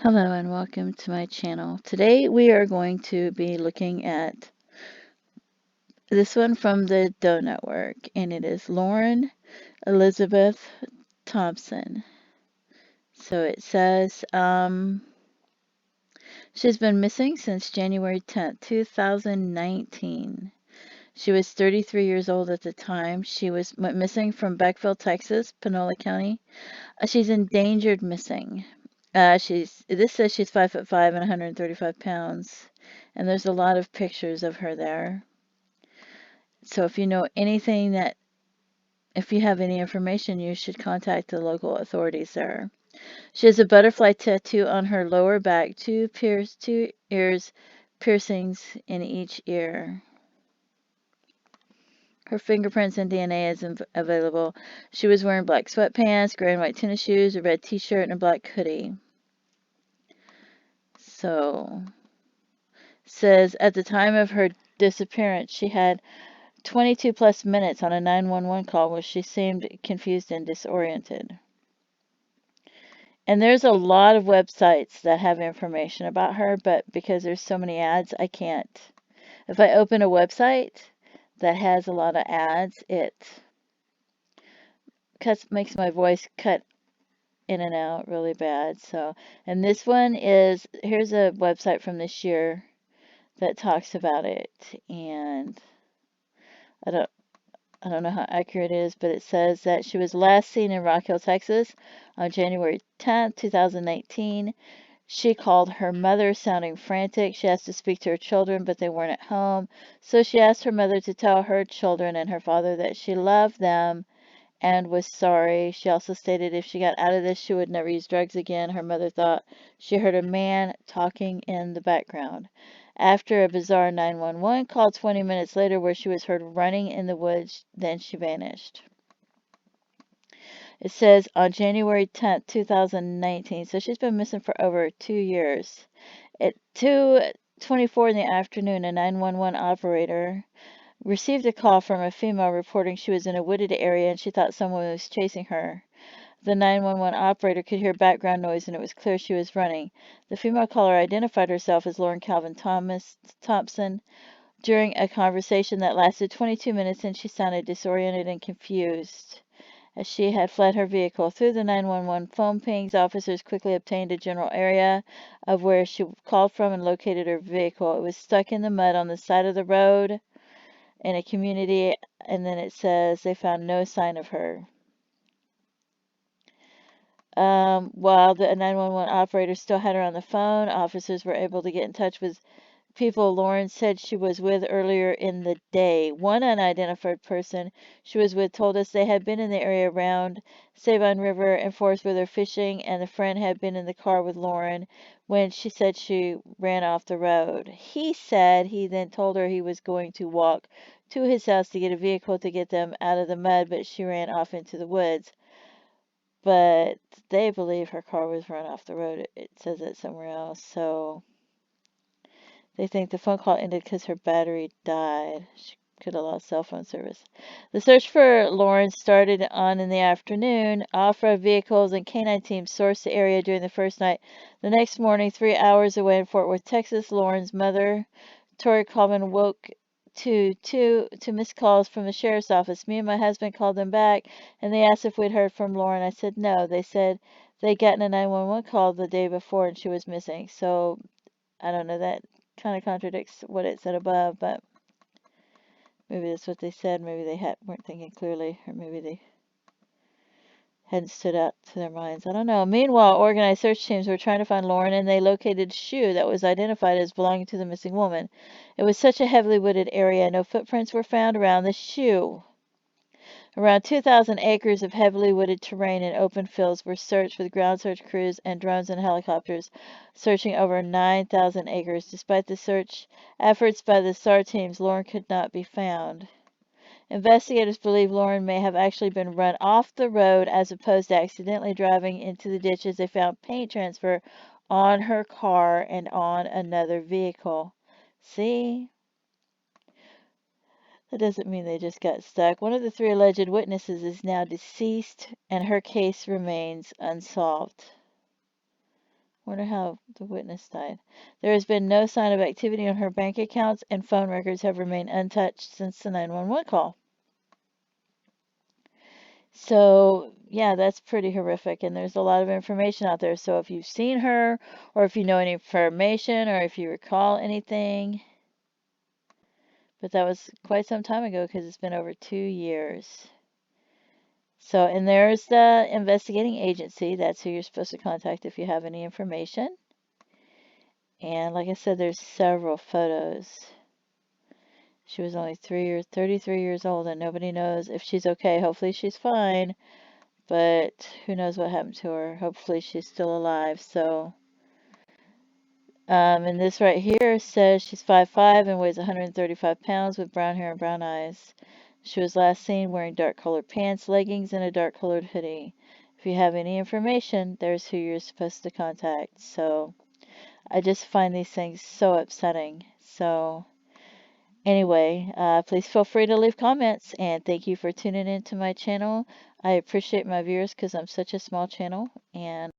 Hello and welcome to my channel. Today we are going to be looking at this one from the Doe Network, and it is Lauren Elizabeth Thompson. So it says she's been missing since January 10th, 2019. She was 33 years old at the time. She went missing from Beckville, Texas, Panola County. She's endangered missing. This says she's 5'5" and 135 pounds, and there's a lot of pictures of her there. So if you know anything if you have any information, you should contact the local authorities there. She has a butterfly tattoo on her lower back, two ears piercings in each ear. Her fingerprints and DNA is available. She was wearing black sweatpants, gray and white tennis shoes, a red t-shirt, and a black hoodie. So says at the time of her disappearance, she had 22 plus minutes on a 911 call where she seemed confused and disoriented. And there's a lot of websites that have information about her, but because there's so many ads, I can't. If I open a website that has a lot of ads, it makes my voice cut in and out really bad. So, and this one here's a website from this year that talks about it, and I don't I don't know how accurate it is, but it says that she was last seen in Rockhill, Texas on January 10th, 2018. She called her mother sounding frantic. She asked to speak to her children, but they weren't at home. So she asked her mother to tell her children and her father that she loved them and was sorry. She also stated if she got out of this, she would never use drugs again. Her mother thought she heard a man talking in the background. After a bizarre 911 call 20 minutes later where she was heard running in the woods, then she vanished. It says on January 10th, 2019, so she's been missing for over 2 years. At 2:24 in the afternoon, a 911 operator received a call from a female reporting she was in a wooded area and she thought someone was chasing her. The 911 operator could hear background noise and it was clear she was running. The female caller identified herself as Lauren Colvin Thompson during a conversation that lasted 22 minutes, and she sounded disoriented and confused. As she had fled her vehicle. Through the 911 phone pings, officers quickly obtained a general area of where she called from and located her vehicle. It was stuck in the mud on the side of the road in a community, and then it says they found no sign of her. While the 911 operator still had her on the phone, officers were able to get in touch with people Lauren said she was with earlier in the day. One unidentified person she was with told us they had been in the area around Sabine River and Forest River fishing, and the friend had been in the car with Lauren when she said she ran off the road. He said he then told her he was going to walk to his house to get a vehicle to get them out of the mud, but she ran off into the woods. But they believe her car was run off the road. It says it somewhere else. So they think the phone call ended because her battery died. She could have lost cell phone service. The search for Lauren started on in the afternoon. Off-road vehicles and canine teams sourced the area during the first night. The next morning, 3 hours away in Fort Worth, Texas, Lauren's mother, Tori Colvin, woke to missed calls from the sheriff's office. Me and my husband called them back, and they asked if we'd heard from Lauren. I said no. They said they'd gotten a 911 call the day before and she was missing. So I don't know, that kind of contradicts what it said above, but maybe that's what they said. Maybe they weren't thinking clearly, or maybe they hadn't stood out to their minds. I don't know. Meanwhile, organized search teams were trying to find Lauren, and they located a shoe that was identified as belonging to the missing woman. It was such a heavily wooded area. No footprints were found around the shoe. Around 2,000 acres of heavily wooded terrain and open fields were searched with ground search crews and drones and helicopters, searching over 9,000 acres. Despite the search efforts by the SAR teams, Lauren could not be found. Investigators believe Lauren may have actually been run off the road as opposed to accidentally driving into the ditch, as they found paint transfer on her car and on another vehicle. See? That doesn't mean they just got stuck. One of the 3 alleged witnesses is now deceased, and her case remains unsolved. Wonder how the witness died. There has been no sign of activity on her bank accounts, and phone records have remained untouched since the 911 call. So, yeah, that's pretty horrific, and there's a lot of information out there. So if you've seen her, or if you know any information, or if you recall anything, but that was quite some time ago because it's been over 2 years. So, and there's the investigating agency. That's who you're supposed to contact if you have any information. And like I said, there's several photos. She was only 33 years old, and nobody knows if she's okay. Hopefully she's fine, but who knows what happened to her. Hopefully she's still alive. So, and this right here says she's 5'5" and weighs 135 pounds with brown hair and brown eyes. She was last seen wearing dark colored pants, leggings, and a dark colored hoodie. If you have any information, there's who you're supposed to contact. So, I just find these things so upsetting. So, anyway, please feel free to leave comments, and thank you for tuning into my channel. I appreciate my viewers because I'm such a small channel, and